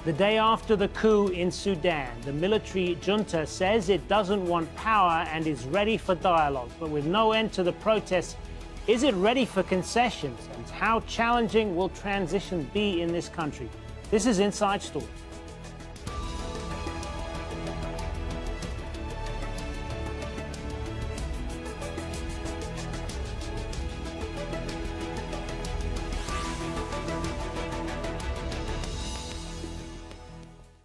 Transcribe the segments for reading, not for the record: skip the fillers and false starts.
The day after the coup in Sudan, the military junta says it doesn't want power and is ready for dialogue. But with no end to the protests, is it ready for concessions? And how challenging will transition be in this country? This is Inside Story.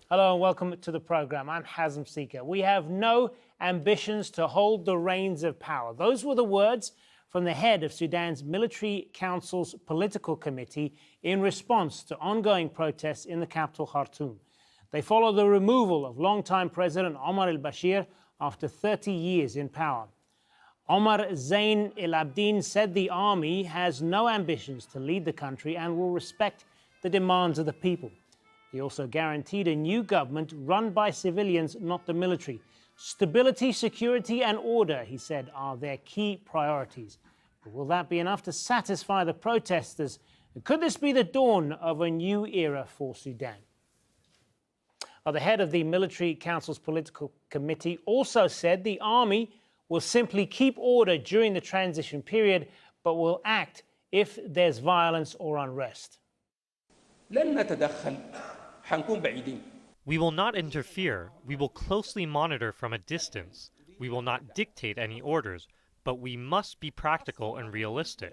Hello and welcome to the program. I'm Hazem Seeker. We have no ambitions to hold the reins of power. Those were the words from the head of Sudan's Military Council's political committee in response to ongoing protests in the capital, Khartoum. They follow the removal of longtime President Omar al-Bashir after 30 years in power. Omar Zain el-Abidine said the army has no ambitions to lead the country and will respect the demands of the people. He also guaranteed a new government run by civilians, not the military. Stability, security and order, he said, are their key priorities. But will that be enough to satisfy the protesters? Could this be the dawn of a new era for Sudan? Well, the head of the Military Council's political committee also said the army will simply keep order during the transition period, but will act if there's violence or unrest. We will not interfere. We will closely monitor from a distance. We will not dictate any orders, but we must be practical and realistic.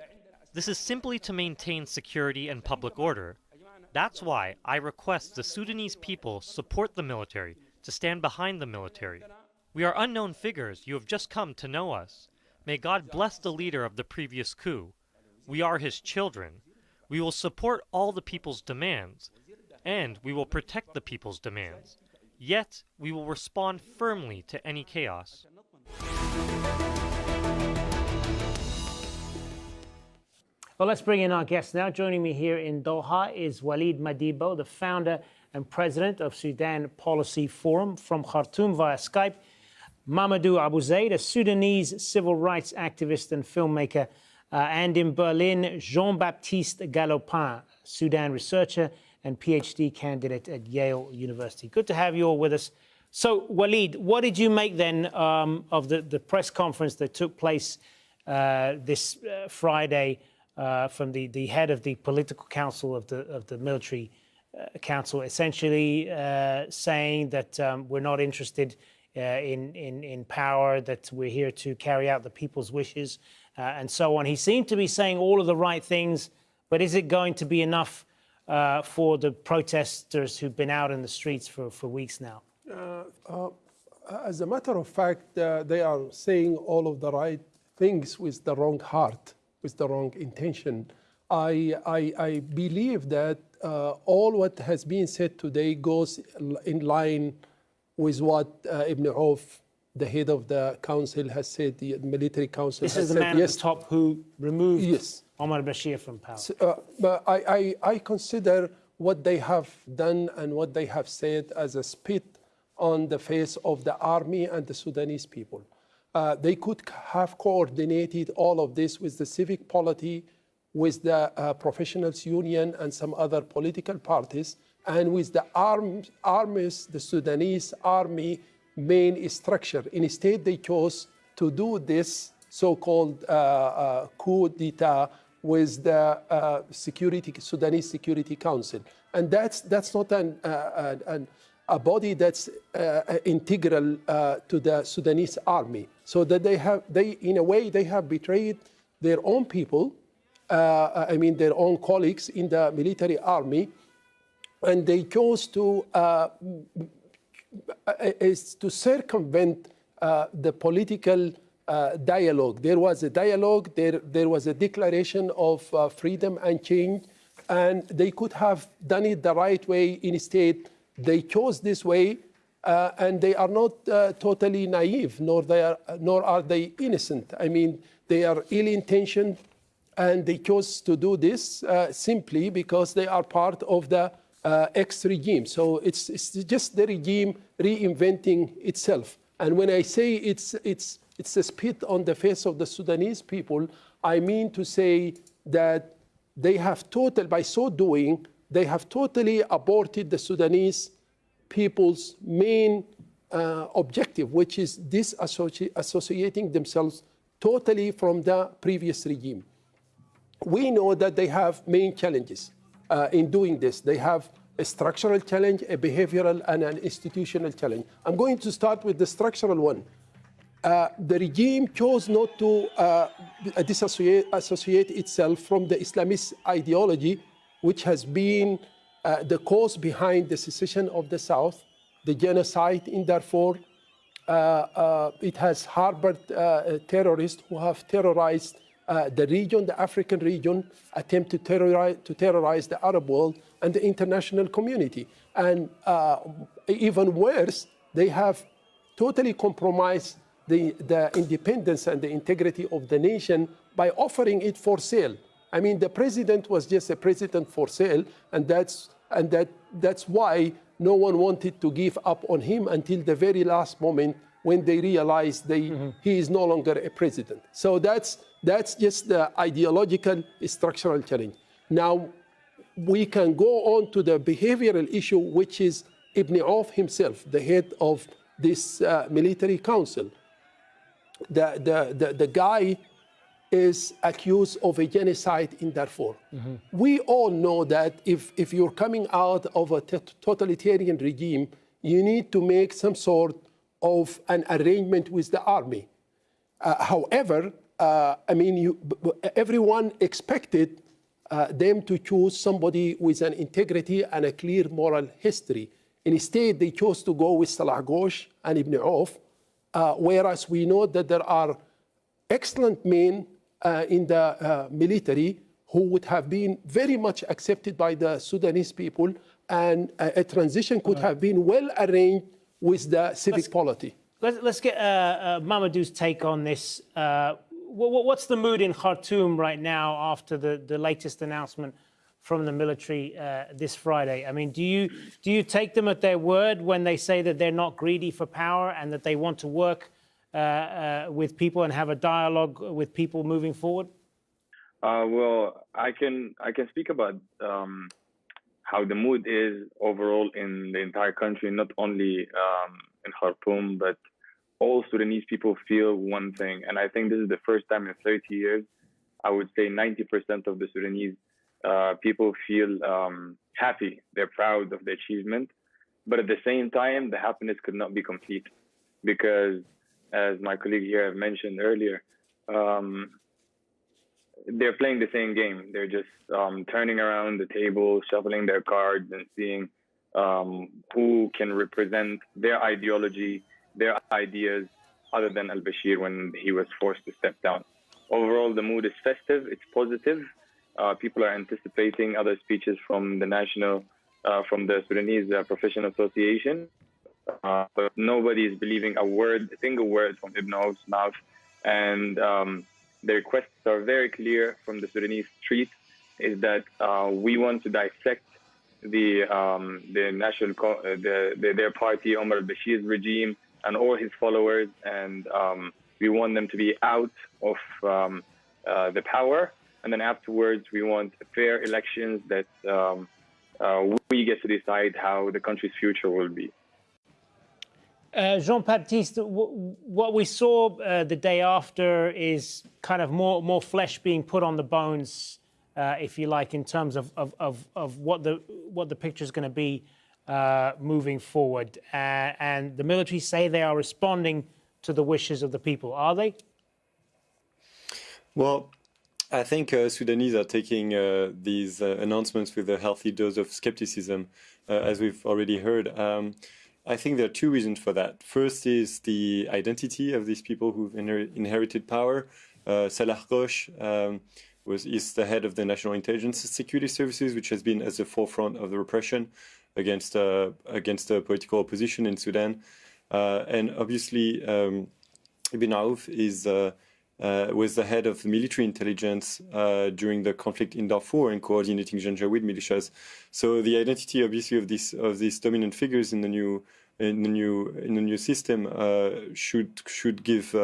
This is simply to maintain security and public order. That's why I request the Sudanese people support the military, to stand behind the military. We are unknown figures. You have just come to know us. May God bless the leader of the previous coup. We are his children. We will support all the people's demands, and we will protect the people's demands. Yet, we will respond firmly to any chaos. Well, let's bring in our guest now. Joining me here in Doha is Walid Madibo, the founder and president of Sudan Policy Forum, from Khartoum via Skype. Mamadou Abu Zaid, a Sudanese civil rights activist and filmmaker, and in Berlin, Jean-Baptiste Galopin, Sudan researcher and PhD candidate at Yale University. Good to have you all with us. So, Walid, what did you make then of the press conference that took place this Friday from the head of the political council of the military council, essentially saying that we're not interested in power, that we're here to carry out the people's wishes, and so on. He seemed to be saying all of the right things, but is it going to be enough for the protesters who've been out in the streets for weeks now? As a matter of fact, they are saying all of the right things with the wrong heart, with the wrong intention. I believe that all what has been said today goes in line with what Ibn Auf, the head of the council, has said. The military council this has is the said, man at the top who removed Omar al-Bashir from power. But I consider what they have done and what they have said as a spit on the face of the army and the Sudanese people. They could have coordinated all of this with the civic polity, with the professionals union and some other political parties, and with the armies, the Sudanese army main structure. Instead, they chose to do this so-called coup d'etat with the Sudanese Security Council. And that's not a body that's integral to the Sudanese army. So that in a way, they have betrayed their own people, their own colleagues in the military army, and they chose to circumvent the political dialogue. There was a dialogue, there was a declaration of freedom and change, and they could have done it the right way. Instead, they chose this way, and they are not totally naive, nor are they innocent. I mean, they are ill-intentioned, and they chose to do this simply because they are part of the ex-regime. So it's just the regime reinventing itself. And when I say it's a spit on the face of the Sudanese people, I mean to say that they have by so doing, they have totally aborted the Sudanese people's main objective, which is disassociating themselves totally from the previous regime. We know that they have main challenges in doing this. They have a structural challenge, a behavioral, and an institutional challenge. I'm going to start with the structural one. The regime chose not to associate itself from the Islamist ideology, which has been the cause behind the secession of the South, the genocide in Darfur. It has harbored terrorists who have terrorized the region, the African region, attempt to terrorize the Arab world and the international community. And even worse, they have totally compromised the independence and the integrity of the nation by offering it for sale. I mean, the president was just a president for sale, and that's why no one wanted to give up on him until the very last moment when they realized he is no longer a president. So that's just the ideological structural challenge. Now, we can go on to the behavioral issue, which is Ibn Auf himself, the head of this military council. The guy is accused of a genocide in Darfur. We all know that if you're coming out of a totalitarian regime, you need to make some sort of an arrangement with the army. However, I mean, everyone expected them to choose somebody with an integrity and a clear moral history. Instead, they chose to go with Salah Ghosh and Ibn Auf, whereas we know that there are excellent men in the military who would have been very much accepted by the Sudanese people, and a transition could have been well arranged with the civic polity. Let's get Mamadou's take on this. What's the mood in Khartoum right now after the latest announcement from the military this Friday? I mean, do you take them at their word when they say that they're not greedy for power and that they want to work with people and have a dialogue with people moving forward? Well, I can speak about how the mood is overall in the entire country, not only in Khartoum, but all Sudanese people feel one thing. And I think this is the first time in 30 years, I would say 90% of the Sudanese people feel happy. They're proud of the achievement. But at the same time, the happiness could not be complete because, as my colleague here mentioned earlier, they're playing the same game. They're just turning around the table, shuffling their cards and seeing who can represent their ideology, their ideas, other than al-Bashir when he was forced to step down. Overall, the mood is festive, it's positive. People are anticipating other speeches from from the Sudanese Professional Association, but nobody is believing a single word from Ibn Auf's mouth. And the requests are very clear from the Sudanese street, is that we want to dissect their party, Omar al-Bashir's regime, and all his followers, and we want them to be out of the power. And then afterwards, we want fair elections that we get to decide how the country's future will be. Jean-Baptiste, what we saw the day after is kind of more flesh being put on the bones, if you like, in terms of what the picture is going to be moving forward. And the military say they are responding to the wishes of the people. Are they? Well, I think Sudanese are taking these announcements with a healthy dose of skepticism, as we've already heard. I think there are two reasons for that. First is the identity of these people who've inherited power. Salah Ghosh is the head of the National Intelligence and Security Services, which has been at the forefront of the repression against the political opposition in Sudan. And obviously, Ibn Auf was the head of military intelligence during the conflict in Darfur and coordinating Janjaweed militias. So the identity, obviously, of these dominant figures in the new system should give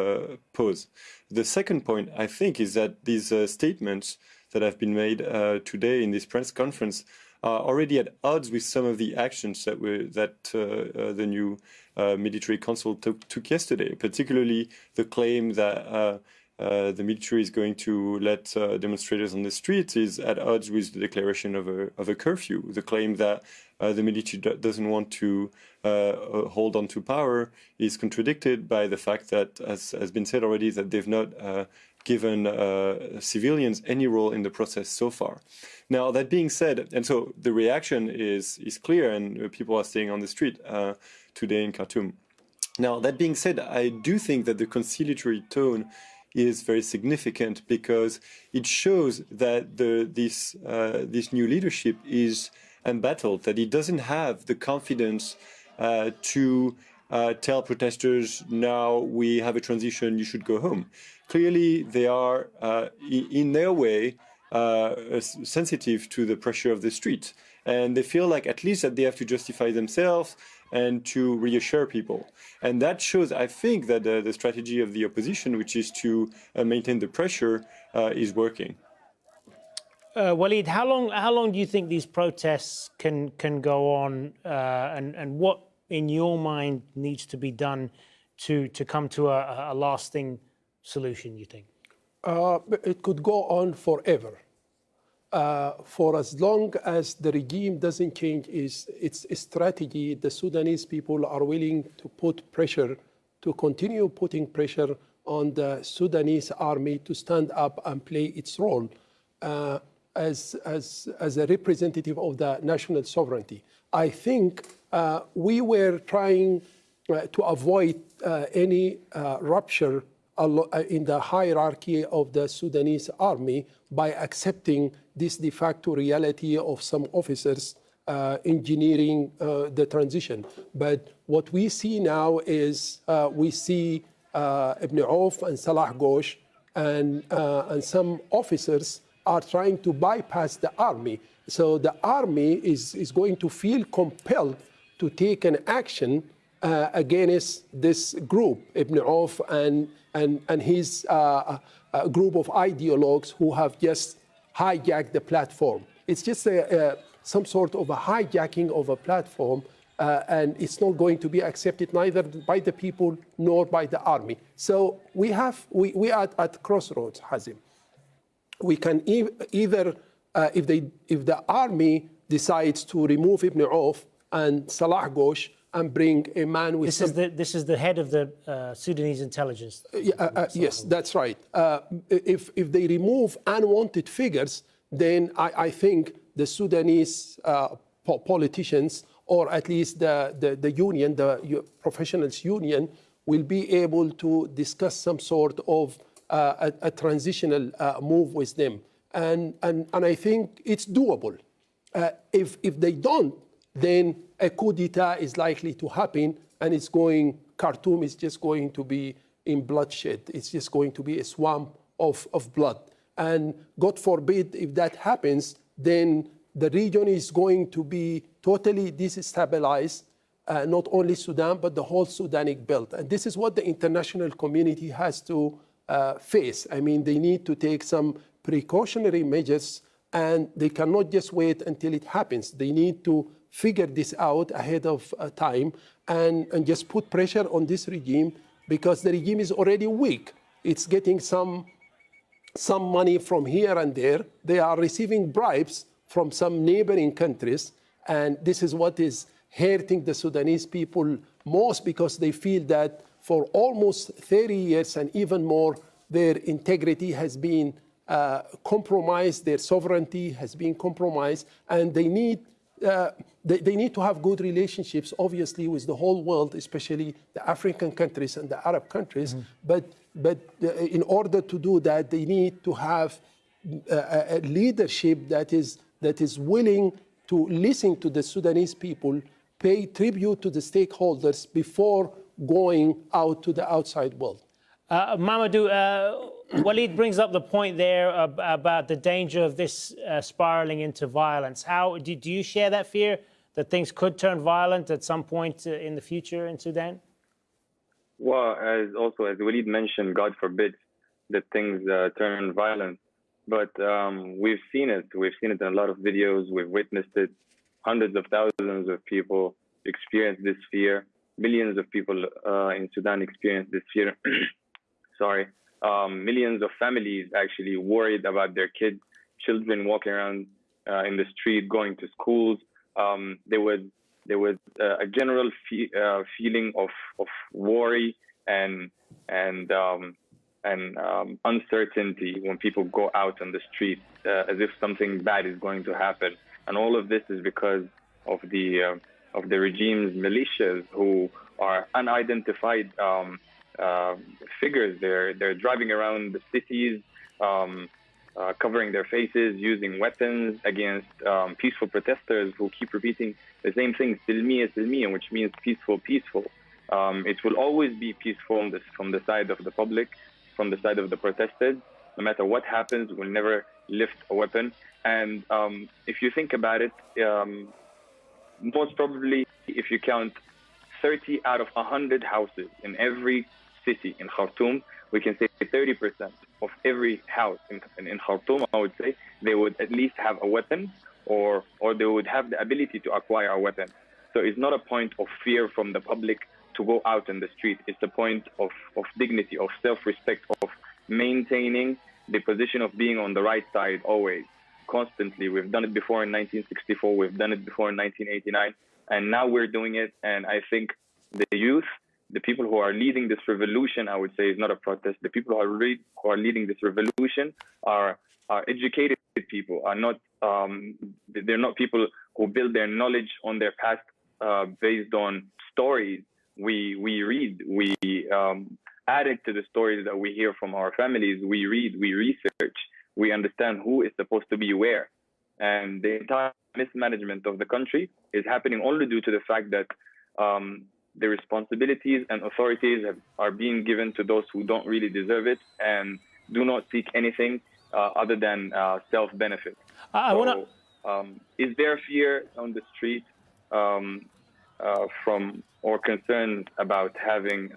pause. The second point, I think, is that these statements that have been made today in this press conference are already at odds with some of the actions that the new military council took yesterday, particularly the claim that the military is going to let demonstrators on the streets is at odds with the declaration of a curfew. The claim that the military doesn't want to hold on to power is contradicted by the fact that, as has been said already, that they've not given civilians any role in the process so far. Now, that being said, and so the reaction is clear, and people are staying on the street today in Khartoum. Now, that being said, I do think that the conciliatory tone is very significant because it shows that this new leadership is embattled, that it doesn't have the confidence to tell protesters, now we have a transition, you should go home. Clearly, they are, in their way, sensitive to the pressure of the street. And they feel like at least that they have to justify themselves and to reassure people. And that shows, I think, that the strategy of the opposition, which is to maintain the pressure, is working. Walid, how long do you think these protests can go on, and what, in your mind, needs to be done to come to a lasting solution, you think? It could go on forever. For as long as the regime doesn't change its strategy, the Sudanese people are willing to put pressure, to continue putting pressure on the Sudanese army to stand up and play its role as a representative of the national sovereignty. I think we were trying to avoid any rupture in the hierarchy of the Sudanese army by accepting this de facto reality of some officers engineering the transition. But what we see now is we see Ibn Auf and Salah Ghosh and some officers are trying to bypass the army. So the army is going to feel compelled to take an action against this group, Ibn Auf and his group of ideologues who have just hijacked the platform. It's just some sort of a hijacking of a platform, and it's not going to be accepted neither by the people nor by the army. So we are at crossroads, Hazim. We can either, if the army decides to remove Ibn Auf and Salah Ghosh and bring a man with this is the head of the Sudanese intelligence. Yes, that's right. If they remove unwanted figures, then I think the Sudanese politicians, or at least the union, the professionals union, will be able to discuss some sort of a transitional move with them. And I think it's doable. If they don't, then a coup d'etat is likely to happen, and Khartoum is just going to be in bloodshed. It's just going to be a swamp of blood. And God forbid, if that happens, then the region is going to be totally destabilized, not only Sudan, but the whole Sudanic belt. And this is what the international community has to face. I mean, they need to take some precautionary measures, and they cannot just wait until it happens. They need to figure this out ahead of time and just put pressure on this regime, because the regime is already weak. It's getting some money from here and there. They are receiving bribes from some neighboring countries, and this is what is hurting the Sudanese people most, because they feel that for almost 30 years and even more, their integrity has been compromised, their sovereignty has been compromised, and they need to have good relationships, obviously, with the whole world, especially the African countries and the Arab countries. But in order to do that, they need to have a leadership that is willing to listen to the Sudanese people, pay tribute to the stakeholders before going out to the outside world. Mamadou, Walid brings up the point there about the danger of this spiraling into violence. How do you share that fear that things could turn violent at some point in the future in Sudan? Well, as Walid mentioned, God forbid that things turn violent. but we've seen it. We've seen it in a lot of videos. We've witnessed it. Hundreds of thousands of people experience this fear. Millions of people in Sudan experience this fear. Sorry. Millions of families actually worried about their kids, children walking around in the street, going to schools. There was a general feeling of worry and uncertainty when people go out on the street, as if something bad is going to happen. And all of this is because of the regime's militias, who are unidentified figures. They're driving around the cities, covering their faces, using weapons against peaceful protesters who keep repeating the same thing, silmiya, silmiya, which means peaceful, peaceful. It will always be peaceful from the side of the public, from the side of the protesters. No matter what happens, we'll never lift a weapon. And if you think about it, most probably, if you count 30 out of 100 houses in every city in Khartoum, we can say 30% of every house in Khartoum, I would say, they would at least have a weapon, or they would have the ability to acquire a weapon. So it's not a point of fear from the public to go out in the street. It's a point of dignity, of self-respect, of maintaining the position of being on the right side always, constantly. We've done it before in 1964, we've done it before in 1989, and now we're doing it. And I think the youth, the people who are leading this revolution, I would say, is not a protest. The people who are leading this revolution are educated people, are not they're not people who build their knowledge on their past based on stories we read. We add it to the stories that we hear from our families. We read, we research, we understand who is supposed to be where. And the entire mismanagement of the country is happening only due to the fact that the responsibilities and authorities are being given to those who don't really deserve it and do not seek anything other than self-benefit. Is there fear on the street from or concerns about having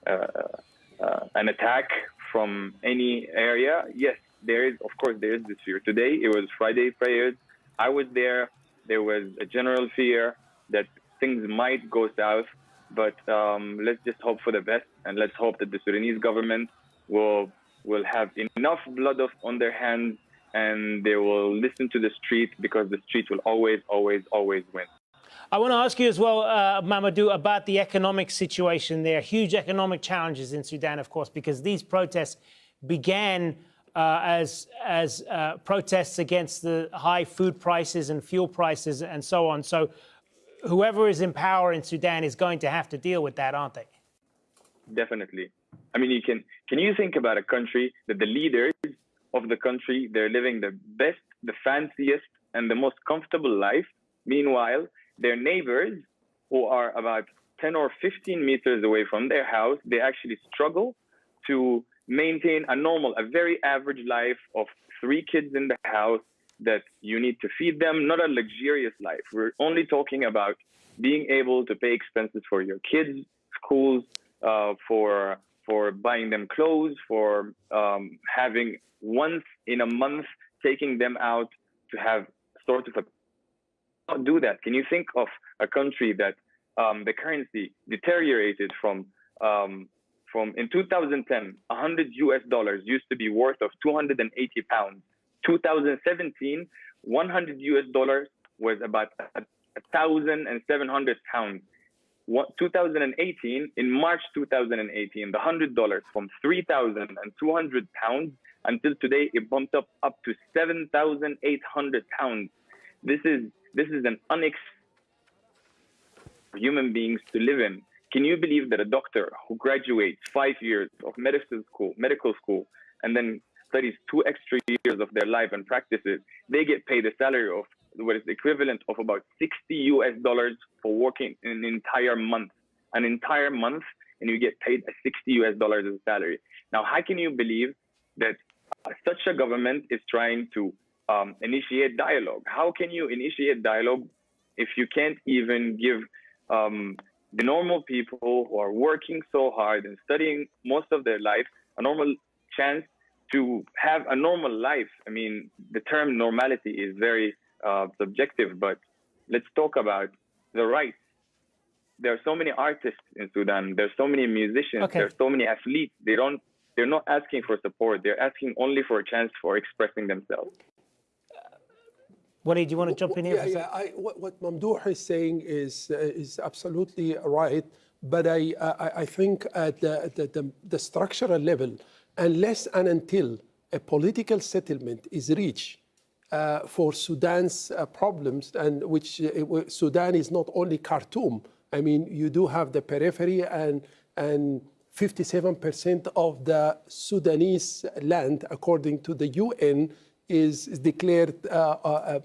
an attack from any area? Yes, there is. Of course, there is this fear. Today, it was Friday prayers. I was there. There was a general fear that things might go south, but let's just hope for the best, and let's hope that the Sudanese government will have enough blood on their hands, and they will listen to the street, because the street will always, always, always win. I want to ask you as well, Mamadou, about the economic situation there. Huge economic challenges in Sudan, of course, because these protests began as protests against the high food prices and fuel prices and so on. So whoever is in power in Sudan is going to have to deal with that, aren't they? Definitely. I mean, can you think about a country that the leaders of the country, they're living the best, the fanciest, and the most comfortable life. Meanwhile, their neighbors, who are about 10 or 15 meters away from their house, they actually struggle to maintain a very average life of 3 kids in the house that you need to feed them, not a luxurious life. We're only talking about being able to pay expenses for your kids' schools, for buying them clothes, for having once in a month, taking them out to have sort of not do that. Can you think of a country that the currency deteriorated from in 2010, $100 used to be worth of 280 pounds. 2017, $100 was about 1,700 pounds. 2018, in March 2018, the $100 from 3,200 pounds until today, it bumped up to 7,800 pounds. This is an for human beings to live in. Can you believe that a doctor who graduates 5 years of medical school, and then studies 2 extra years of their life and practices, they get paid a salary of what is the equivalent of about $60 for working an entire month, and you get paid a $60 as a salary. Now, how can you believe that such a government is trying to initiate dialogue? How can you initiate dialogue if you can't even give the normal people who are working so hard and studying most of their life a normal chance to have a normal life. I mean, the term normality is very subjective, but let's talk about the rights. There are so many artists in Sudan. There's so many musicians. Okay. There's so many athletes. They're not asking for support. They're asking only for a chance for expressing themselves. Waleed, do you want to jump in here? What Mamdouh is saying is absolutely right. But I think at the structural level, unless and until a political settlement is reached for Sudan's problems, and which Sudan is not only Khartoum. I mean, you do have the periphery, and 57% of the Sudanese land, according to the UN, is declared a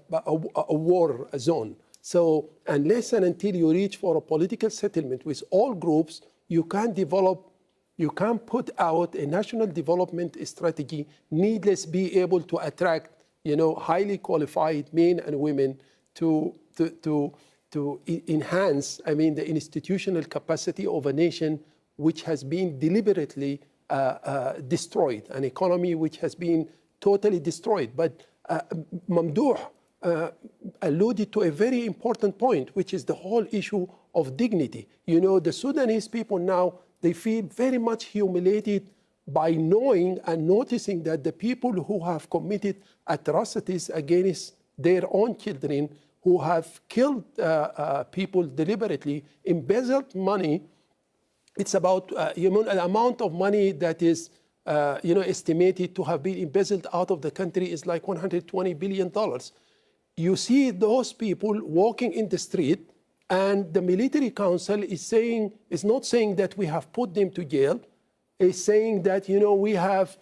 war zone. So unless and until you reach for a political settlement with all groups, you can't put out a national development strategy, needless be able to attract, highly qualified men and women to enhance, the institutional capacity of a nation which has been deliberately destroyed, an economy which has been totally destroyed. But Mamdouh alluded to a very important point, which is the whole issue of dignity. The Sudanese people now, they feel very much humiliated by knowing and noticing that the people who have committed atrocities against their own children, who have killed people deliberately, embezzled money. It's about the amount of money that is estimated to have been embezzled out of the country is like $120 billion. You see those people walking in the street, and the military council is not saying that we have put them to jail. It's saying that we have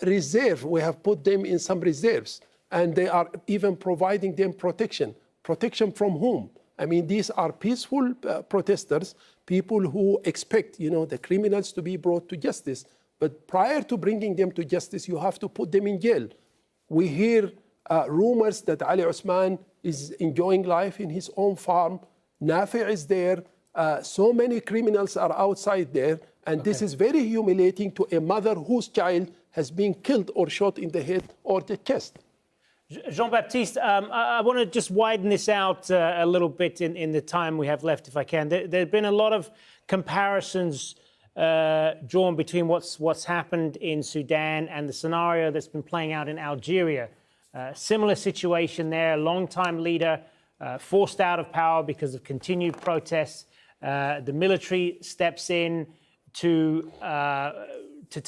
reserve, we have put them in some reserves, and they are even providing them protection. Protection from whom? I mean, these are peaceful protesters, people who expect, the criminals to be brought to justice. But prior to bringing them to justice, you have to put them in jail. We hear rumors that Ali Osman is enjoying life in his own farm. Nafi is there. So many criminals are outside there. And this is very humiliating to a mother whose child has been killed or shot in the head or the chest. Jean-Baptiste, I want to just widen this out a little bit in the time we have left, if I can. There have been a lot of comparisons drawn between what's happened in Sudan and the scenario that's been playing out in Algeria. Similar situation there, long-time leader forced out of power because of continued protests. The military steps in to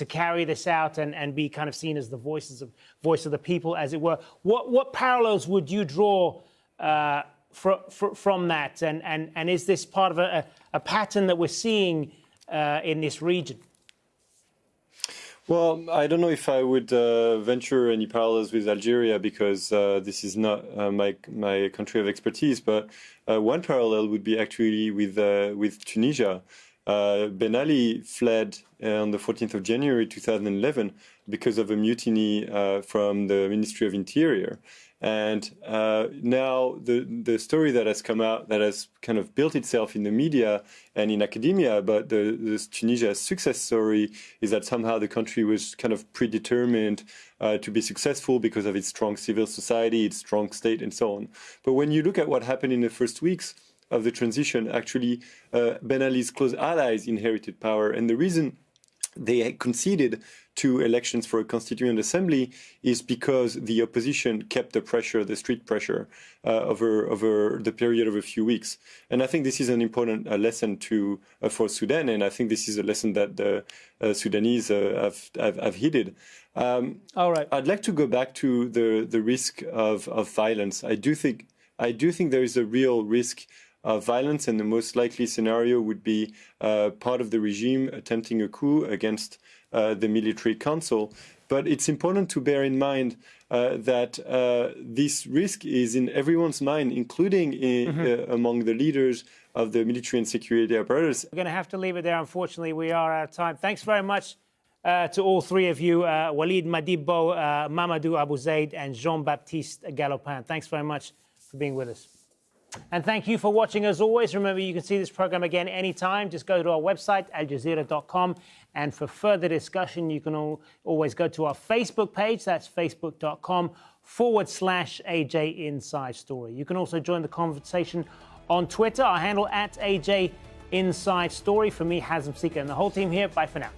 carry this out and be kind of seen as the voice of the people, as it were. What parallels would you draw from that? And is this part of a pattern that we're seeing in this region? Well, I don't know if I would venture any parallels with Algeria, because this is not my country of expertise. But one parallel would be actually with Tunisia. Ben Ali fled on the 14th of January 2011 because of a mutiny from the Ministry of Interior. And now the story that has come out, that has kind of built itself in the media and in academia, but the Tunisia's success story is that somehow the country was kind of predetermined to be successful because of its strong civil society, its strong state, and so on. But when you look at what happened in the first weeks of the transition, actually Ben Ali's close allies inherited power. And the reason they conceded to elections for a constituent assembly is because the opposition kept the pressure, the street pressure, over the period of a few weeks. And I think this is an important lesson for Sudan, and I think this is a lesson that the Sudanese have heeded. All right. I'd like to go back to the risk of violence. I do think there is a real risk of violence, and the most likely scenario would be part of the regime attempting a coup against the military council. But it's important to bear in mind that this risk is in everyone's mind, including among the leaders of the military and security apparatus. We're going to have to leave it there. Unfortunately, we are out of time. Thanks very much to all three of you, Waleed Madibo, Mamadou Abu Zaid, and Jean-Baptiste Galopin. Thanks very much for being with us. And thank you for watching as always. Remember, you can see this program again anytime. Just go to our website, aljazeera.com. And for further discussion, you can always go to our Facebook page. That's facebook.com/AJ Inside Story. You can also join the conversation on Twitter. Our handle @AJ Inside Story. For me, Hazem Sika, and the whole team here. Bye for now.